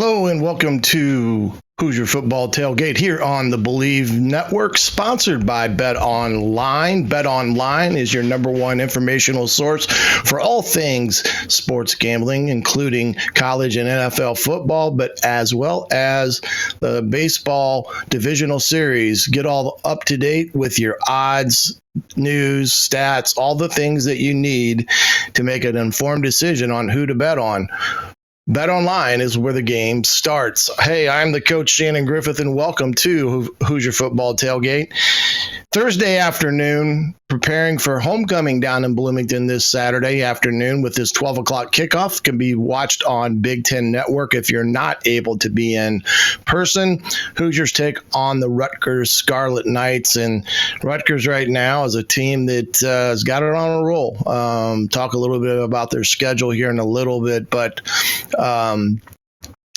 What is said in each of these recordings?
Hello and welcome to Hoosier Football Tailgate here on the Believe Network, sponsored by Bet Online. Bet Online is your number one informational source for all things sports gambling, including college and NFL football, but as well as the baseball divisional series. Get all up to date with your odds, news, stats, all the things that you need to make an informed decision on who to bet on. Bet Online is where the game starts. Hey, I'm the coach, Shannon Griffith, and welcome to Hoosier Football Tailgate. Thursday afternoon, preparing for homecoming down in Bloomington this Saturday afternoon with this 12 o'clock kickoff. Can be watched on Big Ten Network if you're not able to be in person. Hoosiers take on the Rutgers Scarlet Knights, and Rutgers right now is a team that has got it on a roll. Talk a little bit about their schedule here in a little bit, but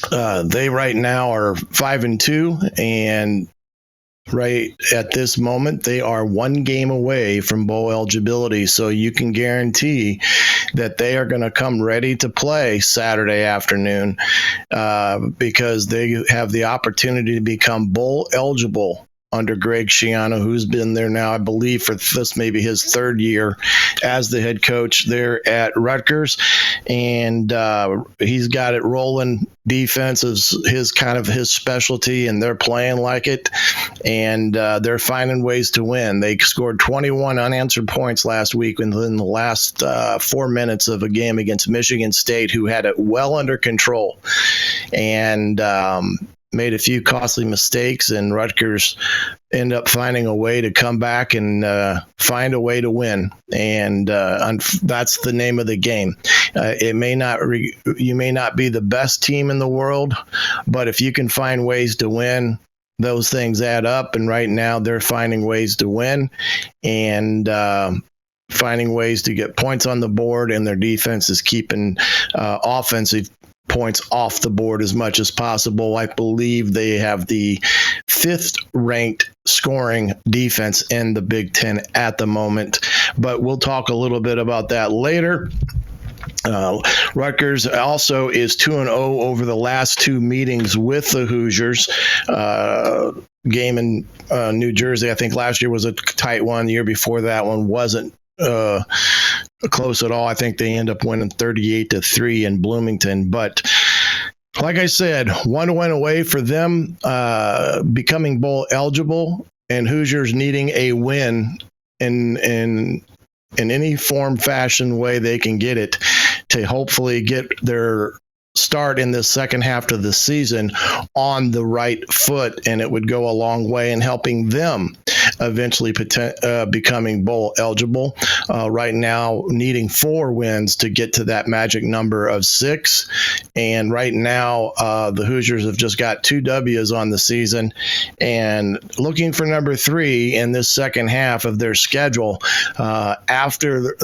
they right now are 5-2, and right at this moment, they are one game away from bowl eligibility. So you can guarantee that they are going to come ready to play Saturday afternoon because they have the opportunity to become bowl eligible under Greg Schiano, who's been there now, I believe, for this maybe his third year as the head coach there at Rutgers. And he's got it rolling. Defense is his specialty, and they're playing like it. And they're finding ways to win. They scored 21 unanswered points last week within the last 4 minutes of a game against Michigan State, who had it well under control. And made a few costly mistakes, and Rutgers end up finding a way to come back and find a way to win. And that's the name of the game. You may not be the best team in the world, but if you can find ways to win, those things add up. And right now they're finding ways to win and finding ways to get points on the board, and their defense is keeping offensive points off the board as much as possible. I believe they have the 5th ranked scoring defense in the Big Ten at the moment, but we'll talk a little bit about that later. Rutgers also is 2-0 over the last 2 meetings with the Hoosiers. Game in New Jersey, I think last year was a tight one. The year before that one wasn't close at all. I think they end up winning 38-3 in Bloomington. But like I said, 1 win away for them becoming bowl eligible, and Hoosiers needing a win in any form, fashion, way they can get it to hopefully get their start in the second half of the season on the right foot, and it would go a long way in helping them eventually becoming bowl eligible. Right now, needing 4 wins to get to that magic number of 6, and right now the Hoosiers have just got 2 W's on the season, and looking for number 3 in this second half of their schedule after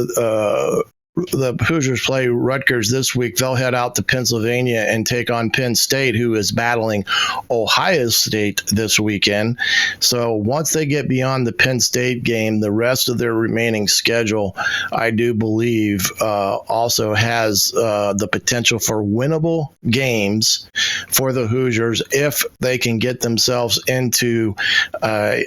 the Hoosiers play Rutgers this week. They'll head out to Pennsylvania and take on Penn State, who is battling Ohio State this weekend. So once they get beyond the Penn State game, the rest of their remaining schedule, I do believe, also has the potential for winnable games for the Hoosiers if they can get themselves into a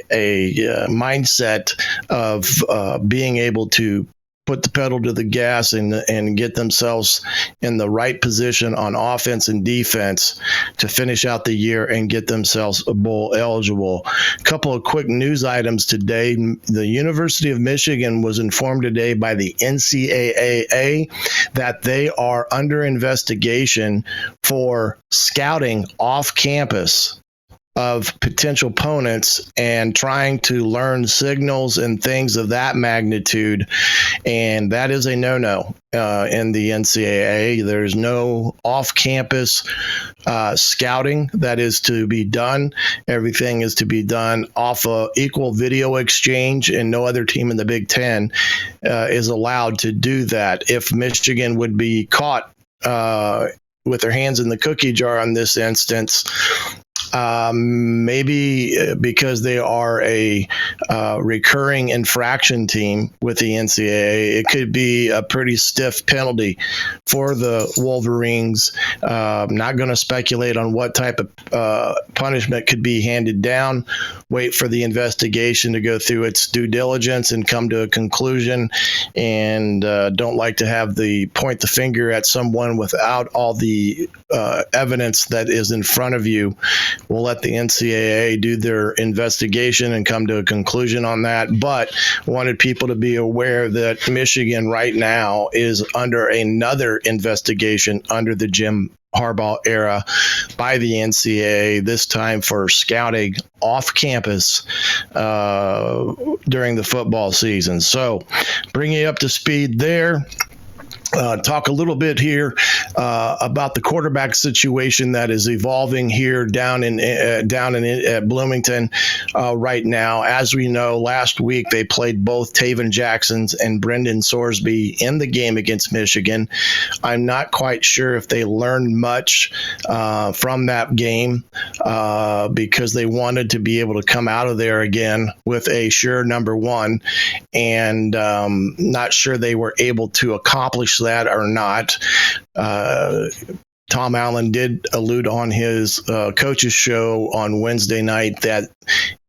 mindset of being able to put the pedal to the gas and get themselves in the right position on offense and defense to finish out the year and get themselves bowl eligible. A couple of quick news items today. The University of Michigan was informed today by the NCAA that they are under investigation for scouting off campus of potential opponents and trying to learn signals and things of that magnitude. And that is a no-no in the NCAA. There's no off-campus scouting that is to be done. Everything is to be done off of equal video exchange, and no other team in the Big Ten is allowed to do that. If Michigan would be caught with their hands in the cookie jar on this instance, Maybe because they are a recurring infraction team with the NCAA, it could be a pretty stiff penalty for the Wolverines. Not going to speculate on what type of punishment could be handed down. Wait for the investigation to go through its due diligence and come to a conclusion, and don't like to have the point the finger at someone without all the evidence that is in front of you. We'll let the NCAA do their investigation and come to a conclusion on that, but wanted people to be aware that Michigan right now is under another investigation under the Jim Harbaugh era by the NCAA, this time for scouting off campus during the football season. So bring you up to speed there. Talk a little bit here about the quarterback situation that is evolving here down in Bloomington right now. As we know, last week they played both Tayven Jackson and Brenden Sorsby in the game against Michigan. I'm not quite sure if they learned much from that game because they wanted to be able to come out of there again with a sure number one, and not sure they were able to accomplish that or not. Tom Allen did allude on his coach's show on Wednesday night that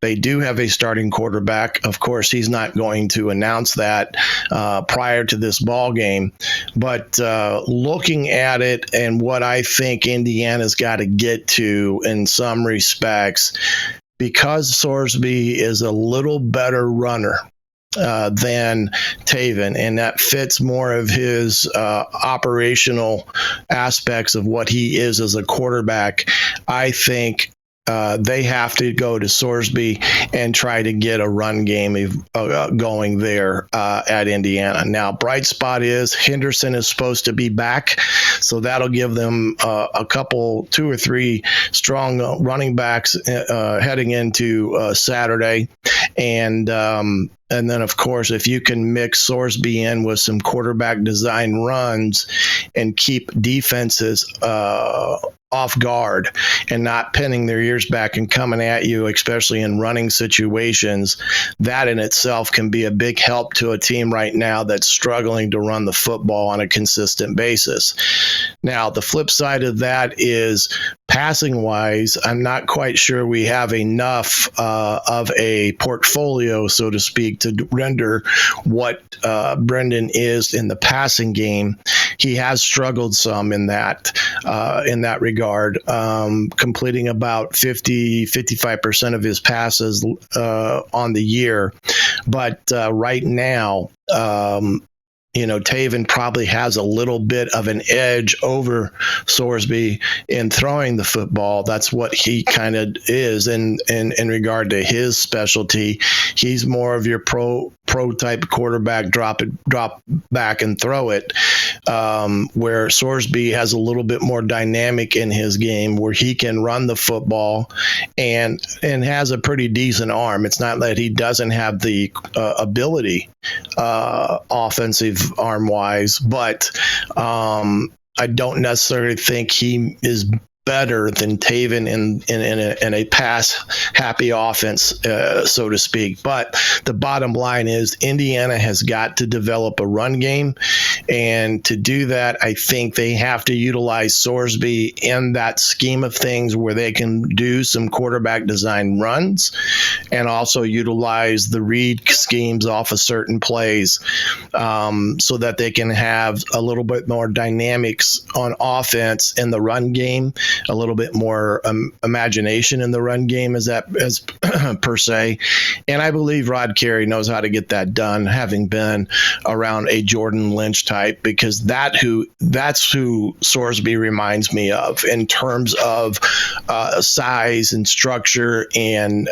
they do have a starting quarterback. Of course, he's not going to announce that prior to this ball game. But looking at it and what I think Indiana's got to get to in some respects, because Sorsby is a little better runner than Tayven, and that fits more of his operational aspects of what he is as a quarterback. I think they have to go to Sorsby and try to get a run game going there at Indiana. Now, bright spot is Henderson is supposed to be back, so that'll give them two or three strong running backs heading into Saturday. And then, of course, if you can mix Sorsby in with some quarterback design runs and keep defenses off guard and not pinning their ears back and coming at you, especially in running situations, that in itself can be a big help to a team right now that's struggling to run the football on a consistent basis. Now, the flip side of that is passing wise, I'm not quite sure we have enough of a portfolio, so to speak, to render what Brenden is in the passing game. He has struggled some in that regard, completing about 55% of his passes on the year. But right now, Tayven probably has a little bit of an edge over Sorsby in throwing the football. That's what he kind of is in regard to his specialty. He's more of your pro type quarterback, drop back and throw it, where Sorsby has a little bit more dynamic in his game where he can run the football and has a pretty decent arm. It's not that he doesn't have the ability offensive arm wise, but I don't necessarily think he is better than Tayven in a pass happy offense, so to speak. But the bottom line is Indiana has got to develop a run game, and to do that, I think they have to utilize Sorsby in that scheme of things where they can do some quarterback design runs and also utilize the read schemes off of certain plays, so that they can have a little bit more dynamics on offense in the run game, a little bit more imagination in the run game as per se. And I believe Rod Carey knows how to get that done, having been around a Jordan Lynch type, because that's who Sorsby reminds me of in terms of size and structure and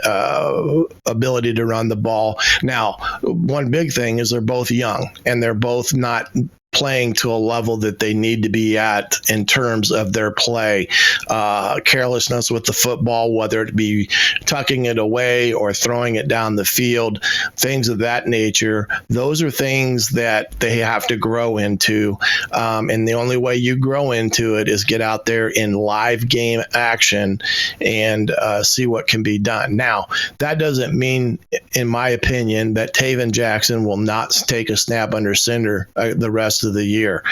ability to run the ball. Now, one big thing is they're both young and they're both not playing to a level that they need to be at in terms of their play. Carelessness with the football, whether it be tucking it away or throwing it down the field, things of that nature. Those are things that they have to grow into. And the only way you grow into it is get out there in live game action and see what can be done. Now, that doesn't mean, in my opinion, that Tayven Jackson will not take a snap under center the rest of the year.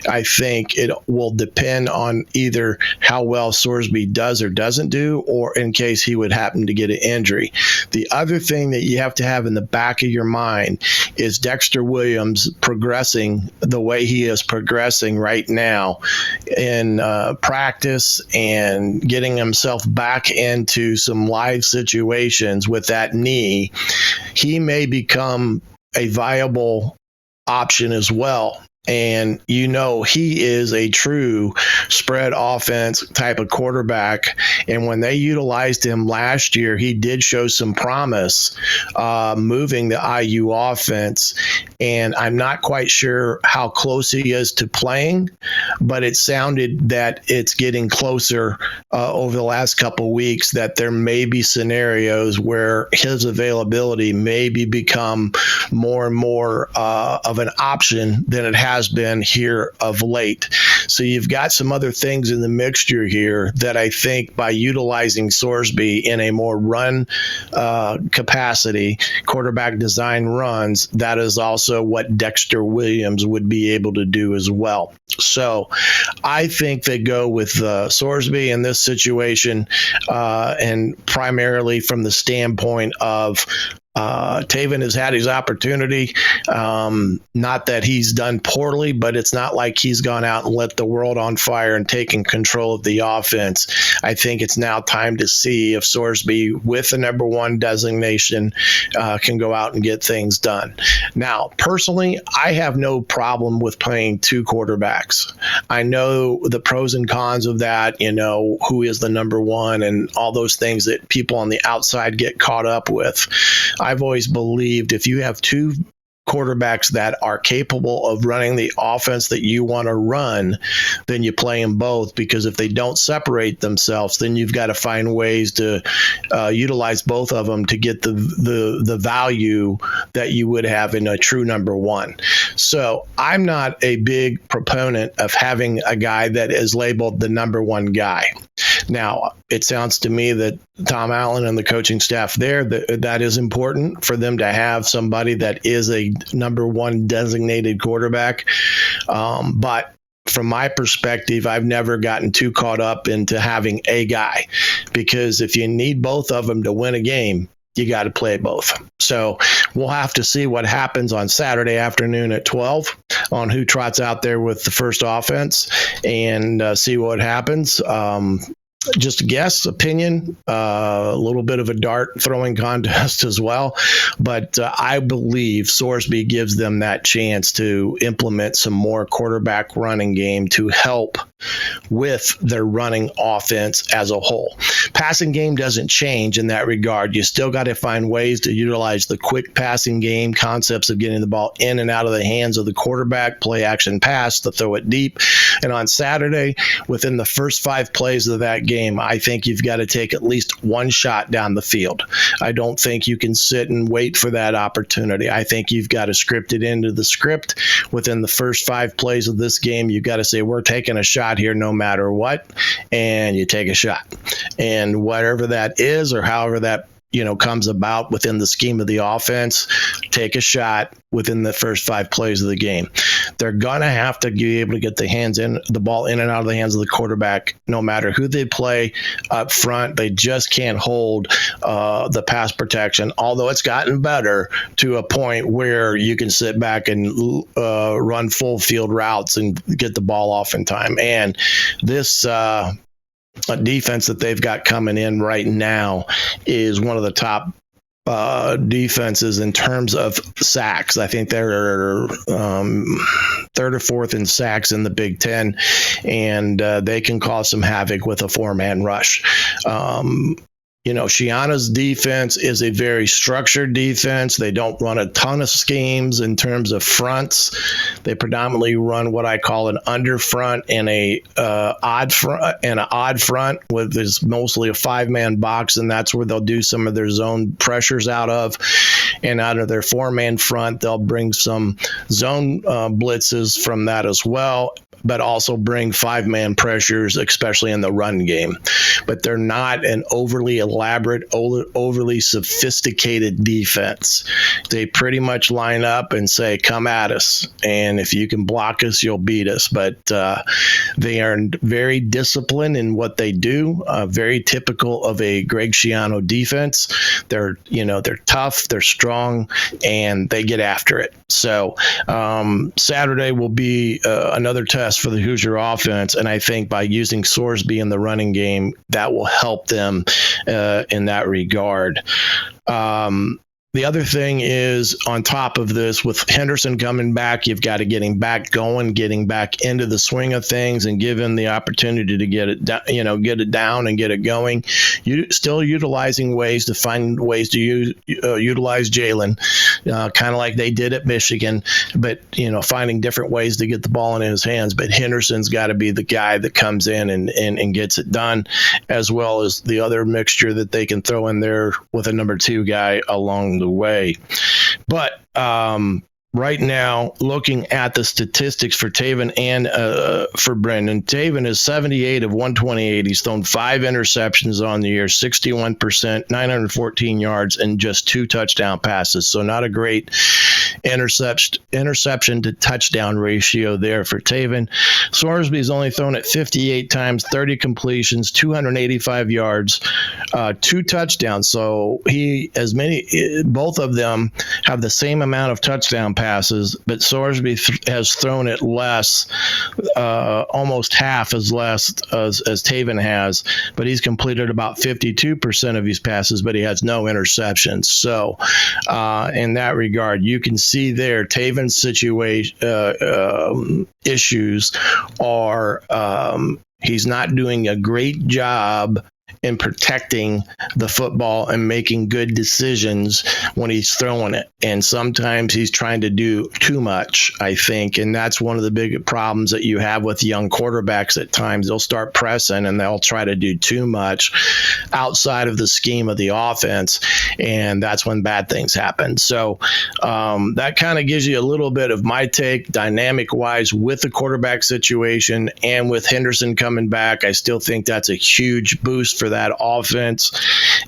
I think it will depend on either how well Sorsby does or doesn't do, or in case he would happen to get an injury. The other thing that you have to have in the back of your mind is Dexter Williams progressing the way he is progressing right now in practice and getting himself back into some live situations with that knee. He may become a viable option as well. And he is a true spread offense type of quarterback. And when they utilized him last year, he did show some promise moving the IU offense. And I'm not quite sure how close he is to playing, but it sounded that it's getting closer over the last couple of weeks, that there may be scenarios where his availability maybe become more and more of an option than it has been here of late. So you've got some other things in the mixture here that I think by utilizing Sorsby in a more run capacity, quarterback design runs, that is also what Dexter Williams would be able to do as well. So I think they go with Sorsby in this situation, and primarily from the standpoint of Tayven has had his opportunity. Not that he's done poorly, but it's not like he's gone out and lit the world on fire and taken control of the offense. I think it's now time to see if Sorsby, with the number one designation, can go out and get things done. Now, personally, I have no problem with playing two quarterbacks. I know the pros and cons of that, who is the number one and all those things that people on the outside get caught up with. I've always believed if you have two quarterbacks that are capable of running the offense that you want to run, then you play them both, because if they don't separate themselves, then you've got to find ways to utilize both of them to get the value that you would have in a true number one. So I'm not a big proponent of having a guy that is labeled the number one guy. Now, it sounds to me that Tom Allen and the coaching staff there, that is important for them to have somebody that is a number one designated quarterback. But from my perspective, I've never gotten too caught up into having a guy, because if you need both of them to win a game, you got to play both. So we'll have to see what happens on Saturday afternoon at 12 on who trots out there with the first offense, and see what happens. Just a guess, opinion, a little bit of a dart throwing contest as well. But I believe Sorsby gives them that chance to implement some more quarterback running game to help with their running offense as a whole. Passing game doesn't change in that regard. You still got to find ways to utilize the quick passing game concepts of getting the ball in and out of the hands of the quarterback, play action pass to throw it deep. And on Saturday, within the first 5 plays of that game, I think you've got to take at least one shot down the field. I don't think you can sit and wait for that opportunity. I think you've got to script it into the script. Within the first 5 plays of this game, you've got to say, we're taking a shot here no matter what, and you take a shot. And whatever that is, or however that comes about within the scheme of the offense, take a shot within the first 5 plays of the game. They're going to have to be able to get the ball in and out of the hands of the quarterback, no matter who they play up front. They just can't hold the pass protection, although it's gotten better to a point where you can sit back and run full field routes and get the ball off in time. And this defense that they've got coming in right now is one of the top defenses in terms of sacks. I think they're 3rd or 4th in sacks in the Big Ten, and they can cause some havoc with a 4-man rush. Shiana's defense is a very structured defense. They don't run a ton of schemes in terms of fronts. They predominantly run what I call an under front and an odd front with this mostly a 5-man box, and that's where they'll do some of their zone pressures out of. And out of their 4-man front, they'll bring some zone blitzes from that as well, but also bring 5-man pressures, especially in the run game. But they're not an overly elaborate, overly sophisticated defense. They pretty much line up and say, come at us. And if you can block us, you'll beat us. But they are very disciplined in what they do, very typical of a Greg Schiano defense. They're tough, they're strong, and they get after it. So Saturday will be another test for the Hoosier offense, and I think by using Sorsby in the running game, that will help them in that regard. The other thing is, on top of this, with Henderson coming back, you've got to get him back going, getting back into the swing of things, and give him the opportunity to get it down and get it going. You still utilizing ways to find ways to utilize Jalen, kind of like they did at Michigan, but finding different ways to get the ball in his hands. But Henderson's got to be the guy that comes in and gets it done, as well as the other mixture that they can throw in there with a number 2 guy along the way. But right now, looking at the statistics for Tayven and for Brenden, Tayven is 78 of 128. He's thrown 5 interceptions on the year, 61%, 914 yards, and just 2 touchdown passes. So not a great interception to touchdown ratio there for Tayven. Sorsby's only thrown it 58 times, 30 completions, 285 yards, 2 touchdowns. So both of them have the same amount of touchdown passes, but Sorsby has thrown it less, almost half as less as Tayven has, but he's completed about 52% of his passes, but he has no interceptions. So in that regard, you can see there Tayven's situation issues are he's not doing a great job in protecting the football and making good decisions when he's throwing it. And sometimes he's trying to do too much, I think. And that's one of the big problems that you have with young quarterbacks at times. They'll start pressing and they'll try to do too much outside of the scheme of the offense. And that's when bad things happen. So that kind of gives you a little bit of my take dynamic-wise with the quarterback situation, and with Henderson coming back. I still think that's a huge boost for that offense.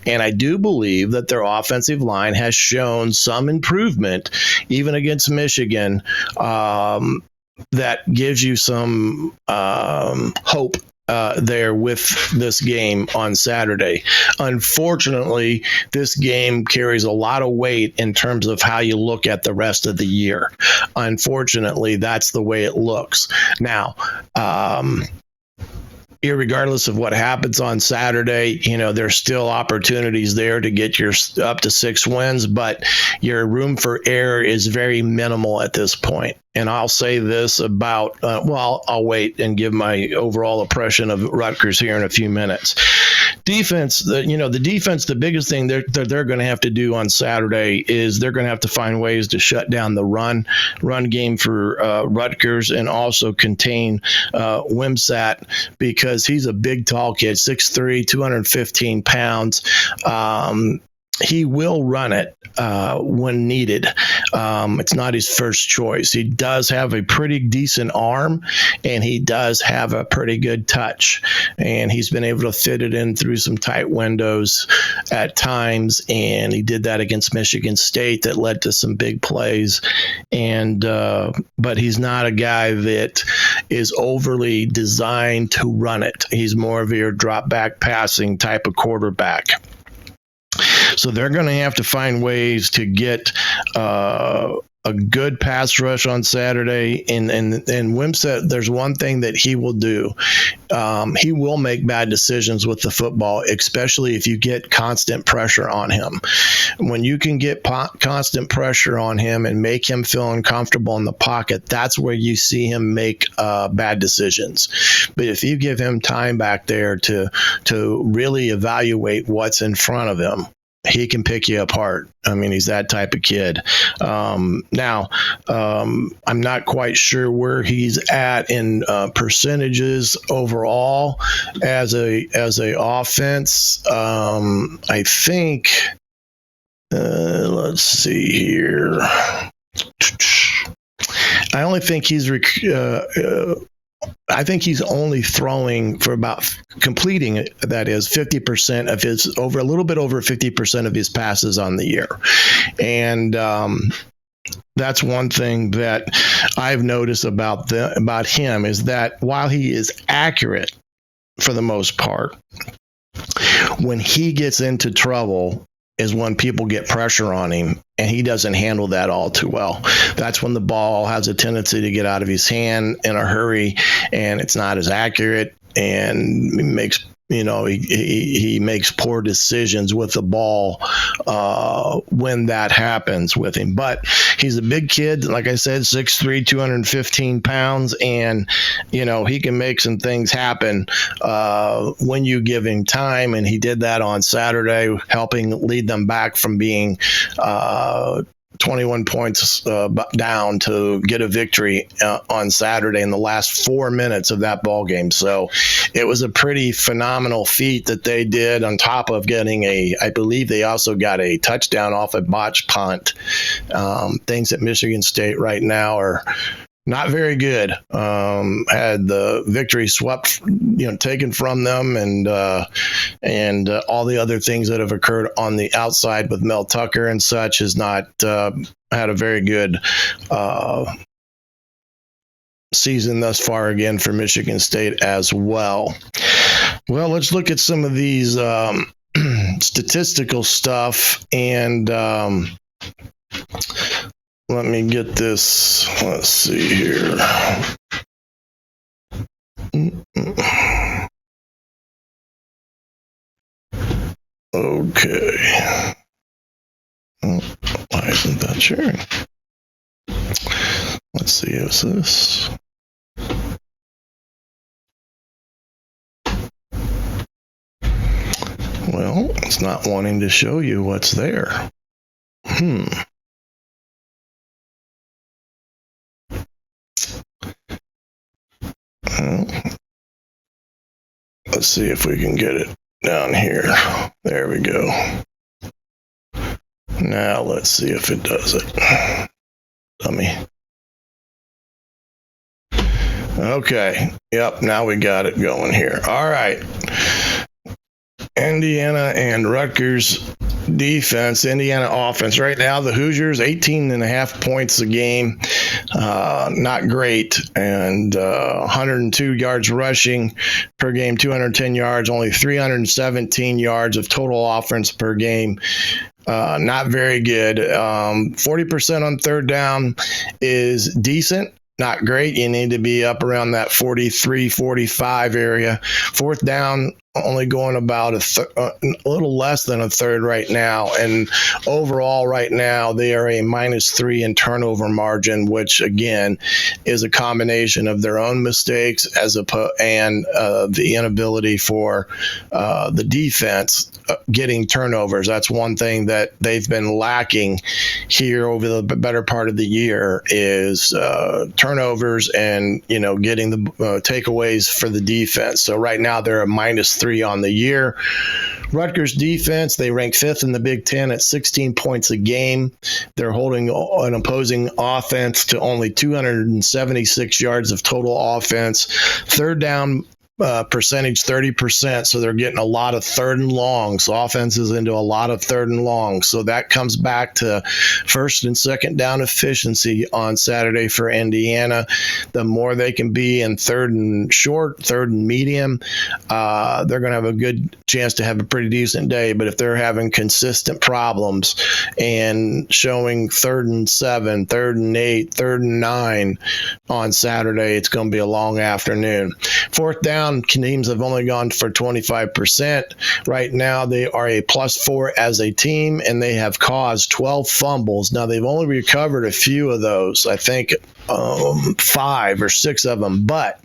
And I do believe that their offensive line has shown some improvement, even against Michigan, that gives you some hope there with this game on Saturday. Unfortunately, this game carries a lot of weight in terms of how you look at the rest of the year. Unfortunately, that's the way it looks. Now, irregardless of what happens on Saturday, there's still opportunities there to get your up to 6 wins, but your room for error is very minimal at this point. And I'll say this about, I'll wait and give my overall impression of Rutgers here in a few minutes. Defense, the defense, the biggest thing they're going to have to do on Saturday is they're going to have to find ways to shut down the run game for Rutgers, and also contain Wimsatt, because he's a big, tall kid, 6'3", 215 pounds. He will run it when needed. It's not his first choice. He does have a pretty decent arm, and he does have a pretty good touch. And he's been able to fit it in through some tight windows at times, and he did that against Michigan State. That led to some big plays. And but he's not a guy that is overly designed to run it. He's more of your drop back passing type of quarterback. So they're going to have to find ways to get a good pass rush on Saturday. And Wimsatt, there's one thing that he will do. He will make bad decisions with the football, especially if you get constant pressure on him. When you can get constant pressure on him and make him feel uncomfortable in the pocket, that's where you see him make bad decisions. But if you give him time back there to really evaluate what's in front of him, he can pick you apart. I mean, he's that type of kid. Now, I'm not quite sure where he's at in percentages overall as a offense. I think. Let's see here. I only think he's. I think he's only throwing for about completing it, that is 50% of his, over a little bit over 50% of his passes on the year. And that's one thing that I've noticed about him, is that while he is accurate for the most part, when he gets into trouble is when people get pressure on him, and he doesn't handle that all too well. That's when the ball has a tendency to get out of his hand in a hurry, and it's not as accurate, and makes he makes poor decisions with the ball when that happens with him. But he's a big kid, like I said, 6'3", 215 pounds, and he can make some things happen when you give him time, and he did that on Saturday, helping lead them back from being 21 points down to get a victory on Saturday in the last 4 minutes of that ball game. So it was a pretty phenomenal feat that they did, on top of getting I believe they also got a touchdown off a botch punt. Things at Michigan State right now are not very good. Had the victory swept, taken from them, and all the other things that have occurred on the outside with Mel Tucker and such has not had a very good season thus far again for Michigan State as well. Well, let's look at some of these statistical stuff, and let me get this. Let's see here. Okay. Why isn't that sharing? Let's see, is this? Well, it's not wanting to show you what's there. Let's see if we can get it down here. There we go. Now let's see if it does it. Dummy. Okay. Yep, now we got it going here. All right. Indiana and Rutgers defense, Indiana offense. Right now, the Hoosiers, 18.5 points a game. Not great. And 102 yards rushing per game, 210 yards, only 317 yards of total offense per game. Not very good. 40% on third down is decent. Not great. You need to be up around that 43, 45 area. Fourth down, only going about a little less than a third right now. And overall right now, they are a -3 in turnover margin, which again is a combination of their own mistakes and the inability for the defense getting turnovers. That's one thing that they've been lacking here over the better part of the year is turnovers and, getting the takeaways for the defense. So right now they're a -3 on the year. Rutgers defense, they rank 5th in the Big Ten at 16 points a game. They're holding an opposing offense to only 276 yards of total offense. Third down percentage 30%, so they're getting a lot of third and longs. Offense is into a lot of third and longs, so that comes back to first and second down efficiency on Saturday for Indiana. The more they can be in third and short, third and medium, they're going to have a good chance to have a pretty decent day. But if they're having consistent problems and showing 3rd and 7, 3rd and 8, 3rd and 9 on Saturday, it's going to be a long afternoon. Fourth down, teams have only gone for 25%. Right now, they are a +4 as a team, and they have caused 12 fumbles. Now, they've only recovered a few of those, I think 5 or 6 of them, but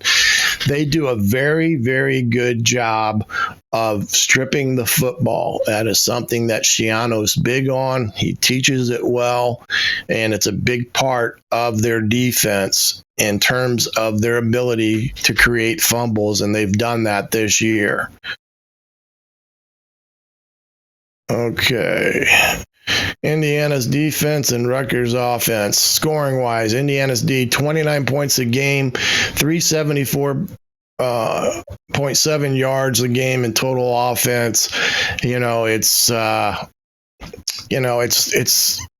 they do a very, very good job of stripping the football. That is something that Schiano's big on. He teaches it well, and it's a big part of their defense in terms of their ability to create fumbles, and they've done that this year. Okay. Indiana's defense and Rutgers offense. Scoring-wise, Indiana's D, 29 points a game, 374.7 yards a game in total offense.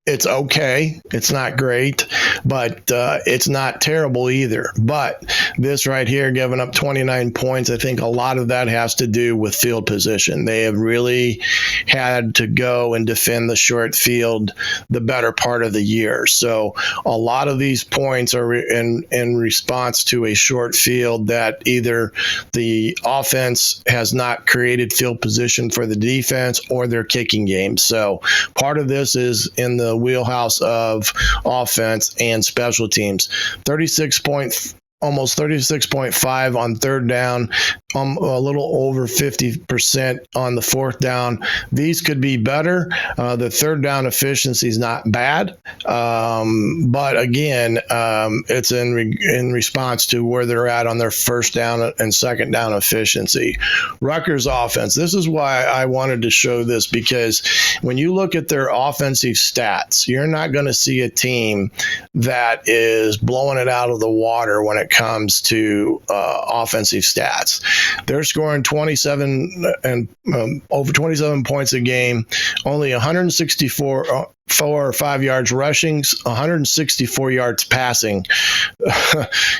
It's okay. It's not great, but it's not terrible either. But this right here, giving up 29 points, I think a lot of that has to do with field position. They have really had to go and defend the short field the better part of the year. So a lot of these points are in response to a short field that either the offense has not created field position for the defense or their kicking game. So part of this is in the wheelhouse of offense and special teams. Almost 36.5 on third down, a little over 50% on the fourth down. These could be better. The third down efficiency is not bad, but again, it's in response to where they're at on their first down and second down efficiency. Rutgers offense. This is why I wanted to show this, because when you look at their offensive stats, you're not going to see a team that is blowing it out of the water when it comes to offensive stats. They're scoring 27 and over 27 points a game, only 164 4 or 5 yards rushing, 164 yards passing.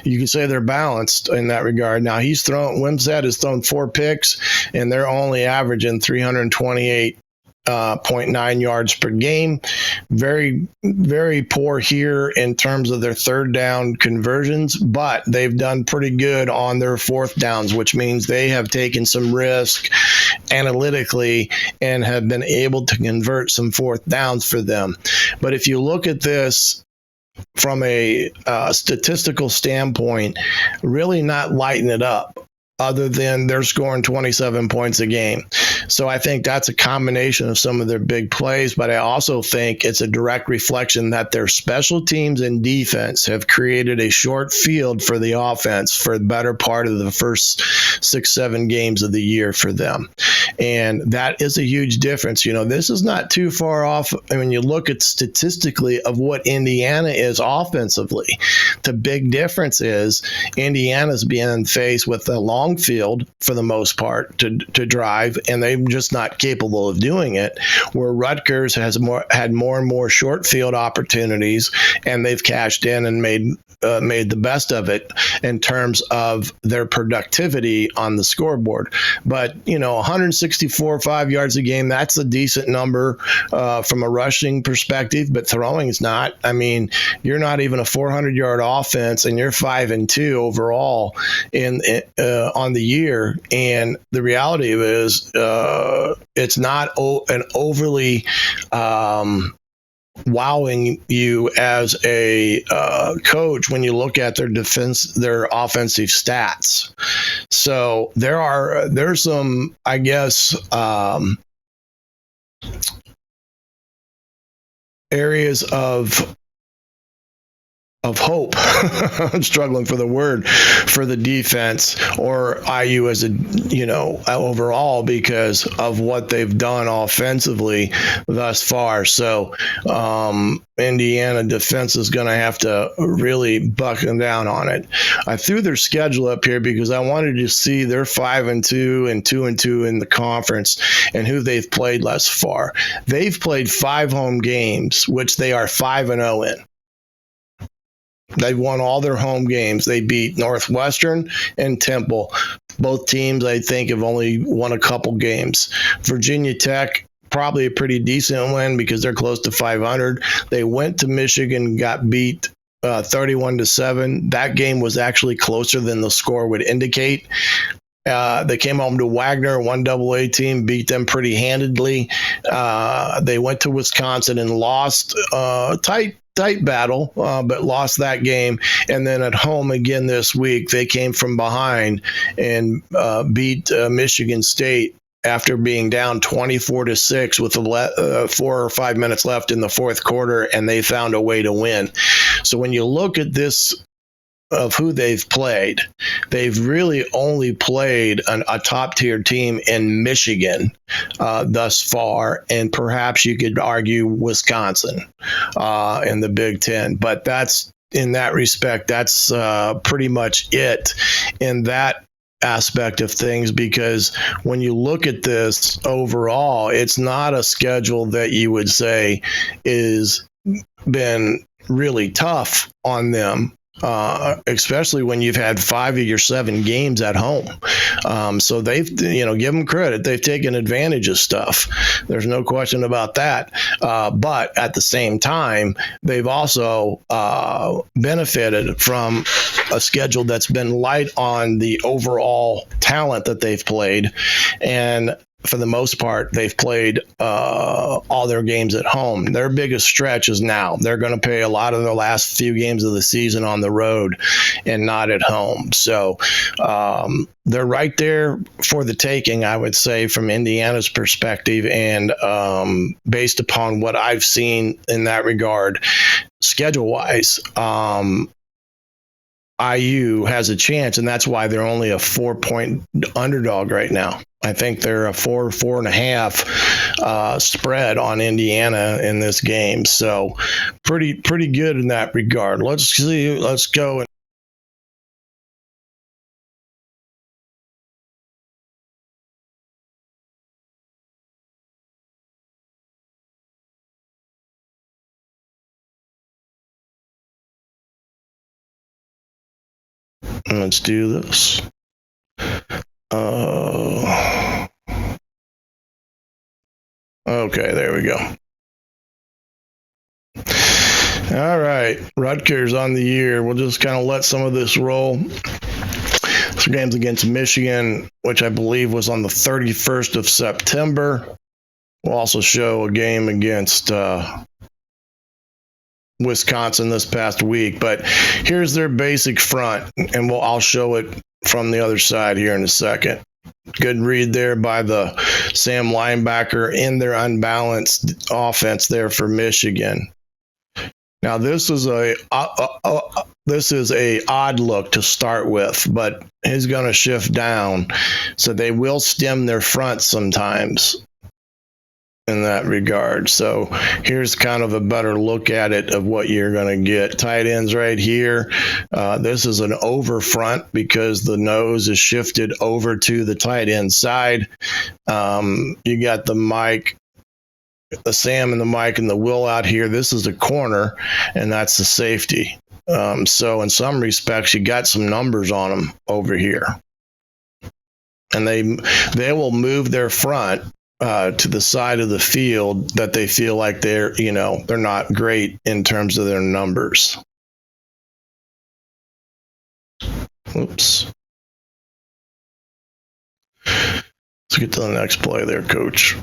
You can say they're balanced in that regard. Now Wimsatt has thrown 4 picks, and they're only averaging 328.9 yards per game. Very, very poor here in terms of their third down conversions, but they've done pretty good on their fourth downs, which means they have taken some risk analytically and have been able to convert some fourth downs for them. But if you look at this from a statistical standpoint, really not lighting it up, other than they're scoring 27 points a game. So I think that's a combination of some of their big plays, but I also think it's a direct reflection that their special teams and defense have created a short field for the offense for the better part of the first 6-7 games of the year for them. And that is a huge difference. This is not too far off. I mean, you look at statistically of what Indiana is offensively. The big difference is Indiana's being faced with a long field for the most part to drive, and they're just not capable of doing it, where Rutgers has had more and more short field opportunities, and they've cashed in and made the best of it in terms of their productivity on the scoreboard. But 164 5 yards a game, that's a decent number from a rushing perspective, but throwing is not. I mean, you're not even a 400-yard offense, and you're 5-2 overall on the year. And the reality is, it's not an overly wowing you as a coach when you look at their offensive stats. So there's some, I guess, areas of of hope. I'm struggling for the word for the defense or IU as a, overall because of what they've done offensively thus far. So Indiana defense is going to have to really buckle down on it. I threw their schedule up here because I wanted to see their 5-2 and 2-2 in the conference and who they've played thus far. They've played 5 home games, which they are 5-0 in. They've won all their home games. They beat Northwestern and Temple. Both teams, I think, have only won a couple games. Virginia Tech, probably a pretty decent win because they're close to 500. They went to Michigan, got beat 31-7. That game was actually closer than the score would indicate. They came home to Wagner, one AA team, beat them pretty handedly. They went to Wisconsin and lost tight battle, but lost that game. And then at home again this week, they came from behind and beat Michigan State after being down 24-6 with 4 or 5 minutes left in the fourth quarter, and they found a way to win. So when you look at this of who they've played, they've really only played a top-tier team in Michigan thus far, and perhaps you could argue Wisconsin in the Big Ten. But that's, in that respect, that's pretty much it in that aspect of things, because when you look at this overall, it's not a schedule that you would say is been really tough on them. Especially when you've had 5 of your 7 games at home. So they've, give them credit. They've taken advantage of stuff. There's no question about that. But at the same time, they've also benefited from a schedule that's been light on the overall talent that they've played. And for the most part, they've played all their games at home. Their biggest stretch is now. They're going to play a lot of the last few games of the season on the road and not at home. So they're right there for the taking, I would say, from Indiana's perspective. And based upon what I've seen in that regard, schedule-wise, IU has a chance, and that's why they're only a 4-point underdog right now. I think they're a 4.5 spread on Indiana in this game. So pretty good in that regard. Let's see. Let's go. Let's do this. Okay, there we go. All right, Rutgers on the year. We'll just kind of let some of this roll. This game's against Michigan, which I believe was on the 31st of September. We'll also show a game against Wisconsin this past week. But here's their basic front, and I'll show it from the other side here in a second. Good read there by the Sam linebacker in their unbalanced offense there for Michigan. Now this is a odd look to start with, but he's going to shift down, so they will stem their front sometimes in that regard. So here's kind of a better look at it of what you're going to get. Tight ends right here. This is an over front because the nose is shifted over to the tight end side. You got the Sam and the Mike and the Will out here. This is the corner, and that's the safety. So in some respects, you got some numbers on them over here. And they will move their front to the side of the field that they feel like they're not great in terms of their numbers. Oops. Let's get to the next play there, Coach.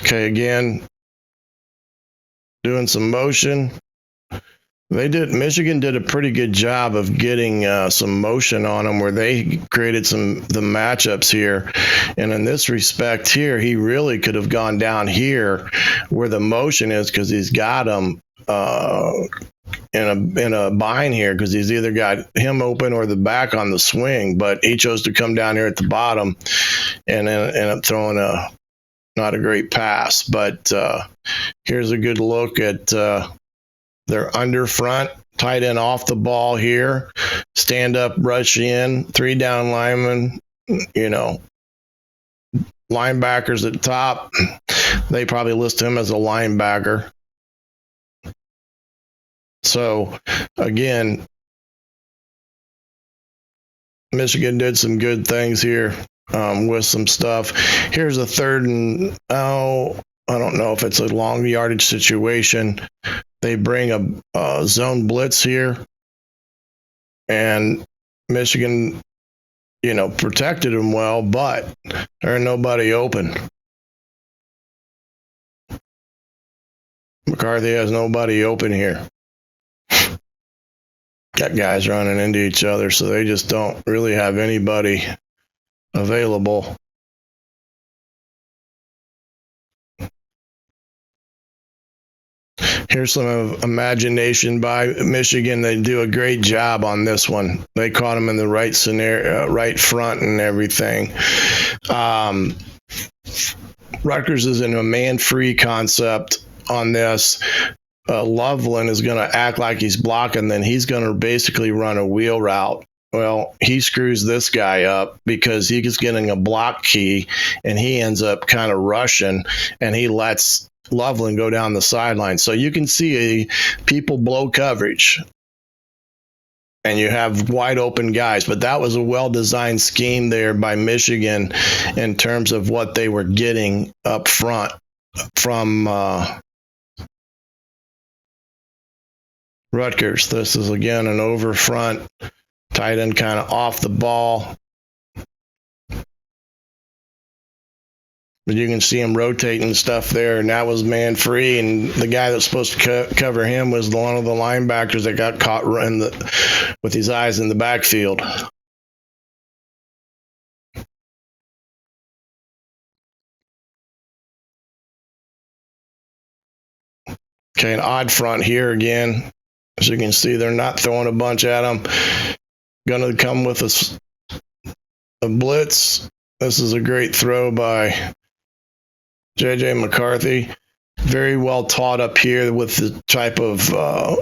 Okay, again, doing some motion. Michigan did a pretty good job of getting some motion on him where they created the matchups here. And in this respect here, he really could have gone down here where the motion is because he's got him in a bind here because he's either got him open or the back on the swing. But he chose to come down here at the bottom and then end up throwing not a great pass. But here's a good look at their under front, tight end off the ball here, stand up, rush in, 3 down linemen, linebackers at top. They probably list him as a linebacker. So, again, Michigan did some good things here with some stuff. Here's a 3rd and, I don't know if it's a long yardage situation. They bring a zone blitz here, and Michigan, protected him well, but there ain't nobody open. McCarthy has nobody open here. Got guys running into each other, so they just don't really have anybody available. Here's some imagination by Michigan. They do a great job on this one. They caught him in the right scenario, right front and everything. Rutgers is in a man-free concept on this. Loveland is going to act like he's blocking, then he's going to basically run a wheel route. Well, he screws this guy up because he's getting a block key, and he ends up kind of rushing, and he lets Loveland go down the sideline. So you can see people blow coverage, and you have wide open guys. But that was a well-designed scheme there by Michigan in terms of what they were getting up front from Rutgers. This is, again, an over front, tight end kind of off the ball. But you can see him rotating stuff there, and that was man free. And the guy that's supposed to cover him was one of the linebackers that got caught with his eyes in the backfield. Okay, an odd front here again. As you can see, they're not throwing a bunch at him. Going to come with a blitz. This is a great throw by J.J. McCarthy. Very well taught up here with the type of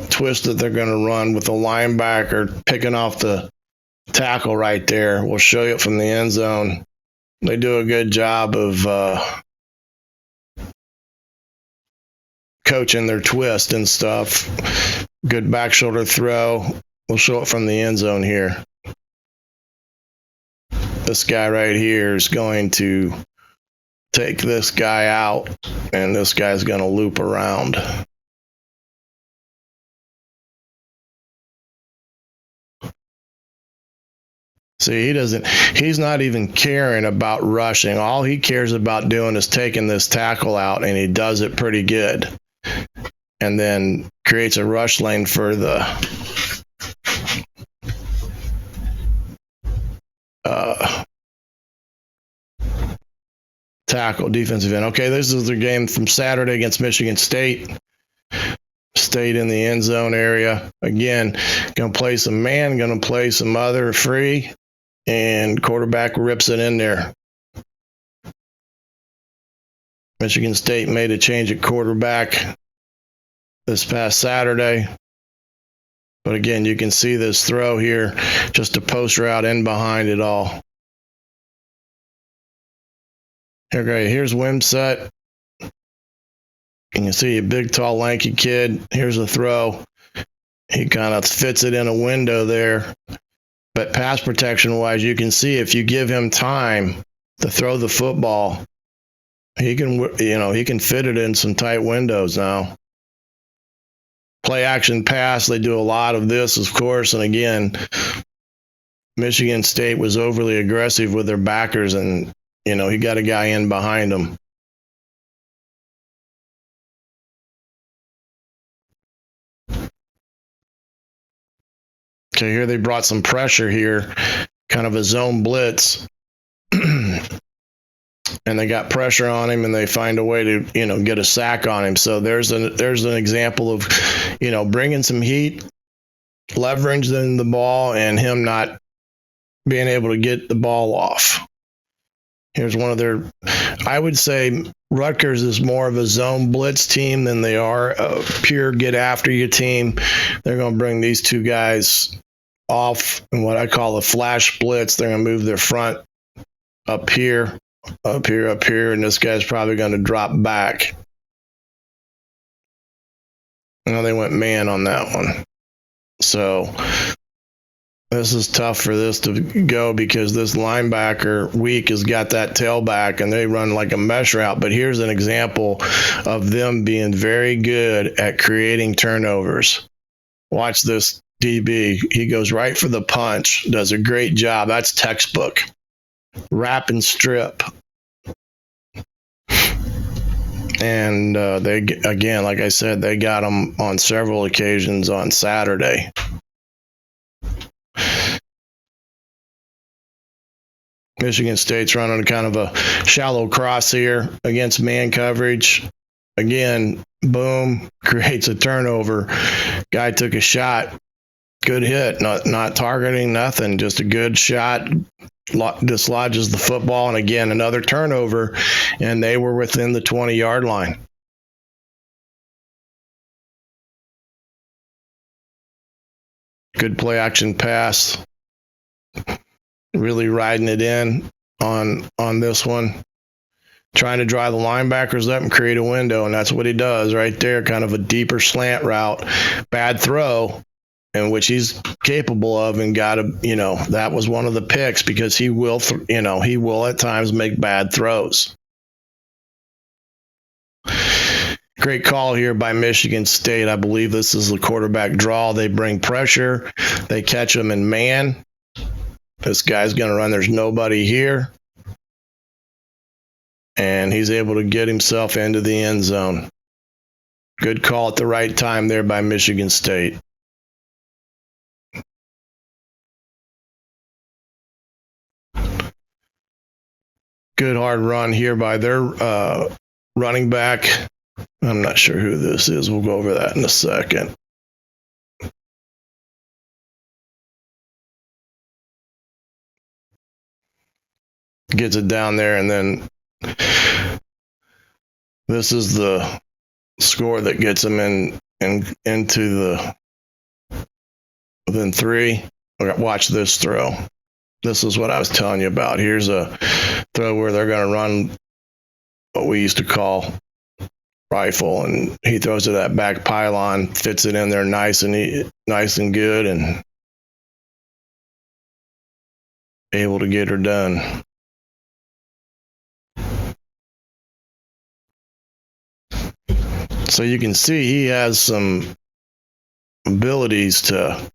twist that they're going to run with the linebacker picking off the tackle right there. We'll show you it from the end zone. They do a good job of coaching their twist and stuff. Good back shoulder throw. We'll show it from the end zone here. This guy right here is going to take this guy out, and this guy's going to loop around. See, he's not even caring about rushing. All he cares about doing is taking this tackle out, and he does it pretty good. And then creates a rush lane for the tackle, defensive end. Okay, this is the game from Saturday against Michigan State. State in the end zone area. Again, going to play some man, going to play some other free, and quarterback rips it in there. Michigan State made a change at quarterback this past Saturday. But again, you can see this throw here, just a post route in behind it all. Okay, here's Wimsett. You can see a big, tall, lanky kid. Here's a throw. He kind of fits it in a window there. But pass protection-wise, you can see if you give him time to throw the football, he can fit it in some tight windows now. Play action pass, they do a lot of this, of course. And again, Michigan State was overly aggressive with their backers, and he got a guy in behind him. Okay, here they brought some pressure here, kind of a zone blitz. And they got pressure on him, and they find a way to, get a sack on him. So there's an example of, bringing some heat, leveraging the ball, and him not being able to get the ball off. Here's one of their, I would say Rutgers is more of a zone blitz team than they are a pure get after you team. They're going to bring these two guys off in what I call a flash blitz. They're going to move their front up here, and this guy's probably going to drop back. They went man on that one. So this is tough for this to go because this linebacker weak has got that tailback, and they run like a mesh route. But here's an example of them being very good at creating turnovers. Watch this DB. He goes right for the punch, does a great job. That's textbook. Wrap and strip. And they, again, like I said, they got them on several occasions on Saturday. Michigan State's running kind of a shallow cross here against man coverage. Again, boom, creates a turnover. Guy took a shot. Good hit, not targeting, nothing, just a good shot. Dislodges the football, and again, another turnover, and they were within the 20-yard line. Good play action pass. Really riding it in on this one. Trying to dry the linebackers up and create a window, and that's what he does right there, kind of a deeper slant route. Bad throw, in which he's capable of, and that was one of the picks because he will, he will at times make bad throws. Great call here by Michigan State. I believe this is the quarterback draw. They bring pressure. They catch him in man. This guy's going to run. There's nobody here. And he's able to get himself into the end zone. Good call at the right time there by Michigan State. Good hard run here by their running back. I'm not sure who this is. We'll go over that in a second. Gets it down there, and then this is the score that gets them into the within 3. Watch this throw. This is what I was telling you about. Here's a throw where they're going to run what we used to call rifle, and he throws to that back pylon, fits it in there nice and good, and able to get her done. So you can see he has some abilities to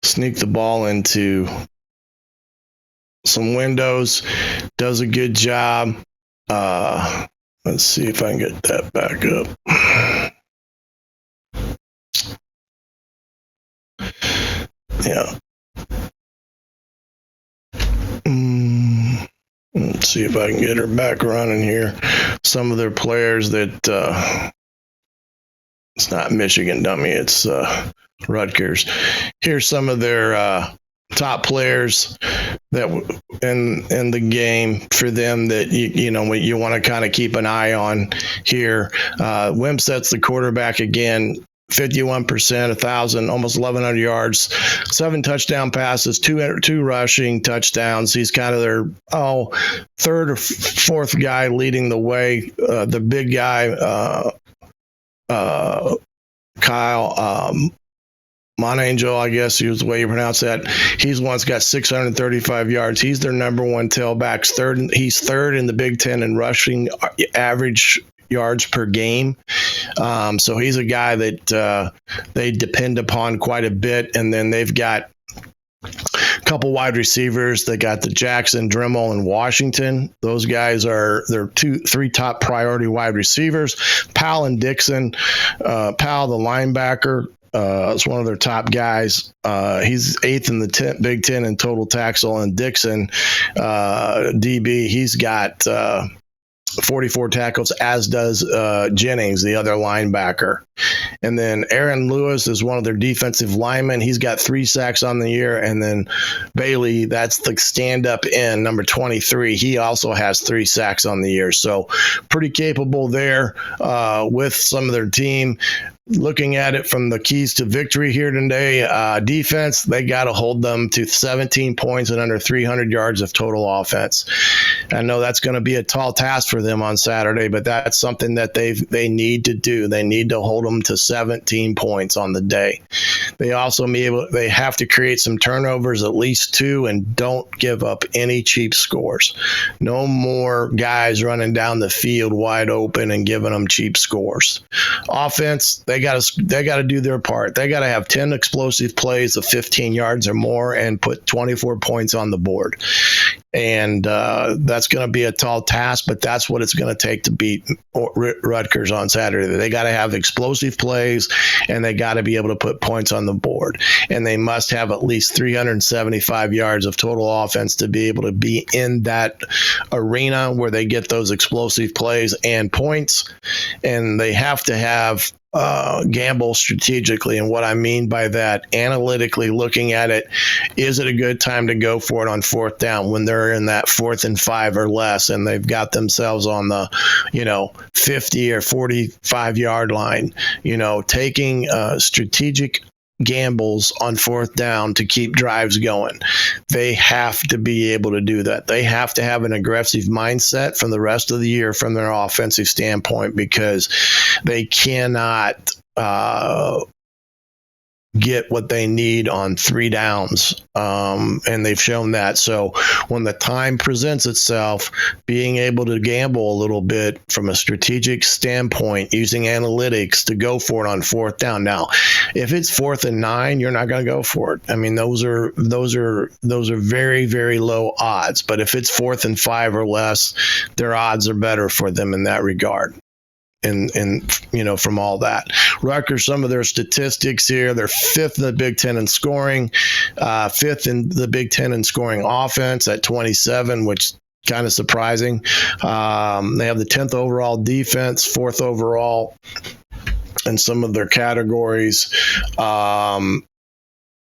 sneak the ball into some windows, does a good job. Let's see if I can get that back up. Yeah. Let's see if I can get her back running here. Some of their players that it's not Michigan, dummy. It's Rutgers. Here's some of their top players that in the game for them that you want to kind of keep an eye on here. Wimset's the quarterback again. 51%, 1,000, almost 1,100 yards, 7 touchdown passes, two rushing touchdowns. He's kind of their third or fourth guy leading the way. The big guy, Kyle Monangel, I guess is the way you pronounce that. He's once got 635 yards. He's their number one tailback. He's third in the Big Ten in rushing average yards per game. So he's a guy that they depend upon quite a bit. And then they've got a couple wide receivers. They got the Jackson, Dremel, and Washington. Those guys are their 3 top priority wide receivers. Powell and Dixon. Powell, the linebacker, is one of their top guys. He's 8th in the Big Ten in total tackle, and Dixon, DB, he's got 44 tackles, as does Jennings, the other linebacker. And then Aaron Lewis is one of their defensive linemen. He's got 3 sacks on the year. And then Bailey, that's the stand-up end, number 23. He also has 3 sacks on the year. So pretty capable there with some of their team. Looking at it from the keys to victory here today, defense, they got to hold them to 17 points and under 300 yards of total offense. I know that's going to be a tall task for them on Saturday, but that's something that they need to do. They need to hold them to 17 points on the day. They also they have to create some turnovers, at least 2, and don't give up any cheap scores. No more guys running down the field wide open and giving them cheap scores. Offense, they got to do their part. They got to have 10 explosive plays of 15 yards or more and put 24 points on the board. And that's going to be a tall task, but that's what it's going to take to beat Rutgers on Saturday. They got to have explosive plays, and they got to be able to put points on the board. And they must have at least 375 yards of total offense to be able to be in that arena where they get those explosive plays and points. And they have to have gamble strategically. And what I mean by that, analytically looking at it, is it a good time to go for it on 4th down when they're in that 4th and 5 or less and they've got themselves on the 50 or 45 yard line, taking strategic gambles on 4th down to keep drives going. They have to be able to do that. They have to have an aggressive mindset from the rest of the year from their offensive standpoint, because they cannot get what they need on 3 downs. And they've shown that. So when the time presents itself, being able to gamble a little bit from a strategic standpoint, using analytics to go for it on 4th down. Now, if it's 4th and 9, you're not going to go for it. I mean, those are very, very low odds. But if it's 4th and 5 or less, their odds are better for them in that regard. And from all that. Rutgers, some of their statistics here, they're 5th in the Big Ten in scoring, 5th in the Big Ten in scoring offense at 27, which kind of surprising. They have the 10th overall defense, 4th overall in some of their categories.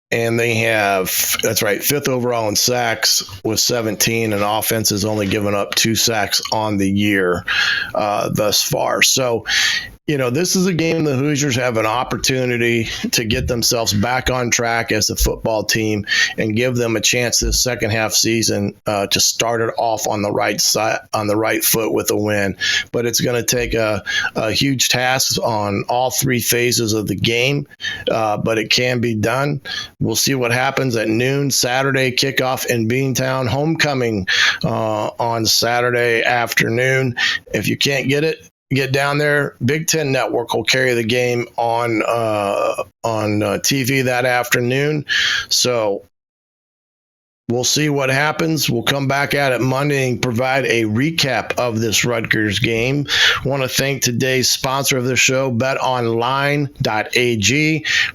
And they have, that's right, 5th overall in sacks with 17, and offense has only given up 2 sacks on the year thus far. So, this is a game the Hoosiers have an opportunity to get themselves back on track as a football team and give them a chance this second half season to start it off on the right side, on the right foot with a win. But it's going to take a huge task on all 3 phases of the game, but it can be done. We'll see what happens at noon Saturday, kickoff in Beantown, homecoming on Saturday afternoon. If you can't get down there, Big Ten Network will carry the game on TV that afternoon. So we'll see what happens. We'll come back at it Monday and provide a recap of this Rutgers game. I want to thank today's sponsor of the show, betonline.ag.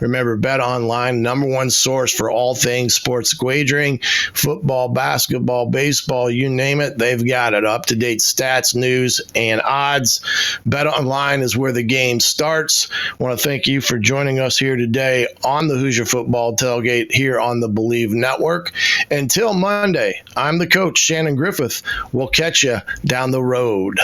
Remember, BetOnline, number 1 source for all things sports wagering, football, basketball, baseball, you name it, they've got it. Up-to-date stats, news, and odds. BetOnline is where the game starts. I want to thank you for joining us here today on the Hoosier Football Tailgate here on the Believe Network. Until Monday, I'm the coach, Shannon Griffith. We'll catch you down the road.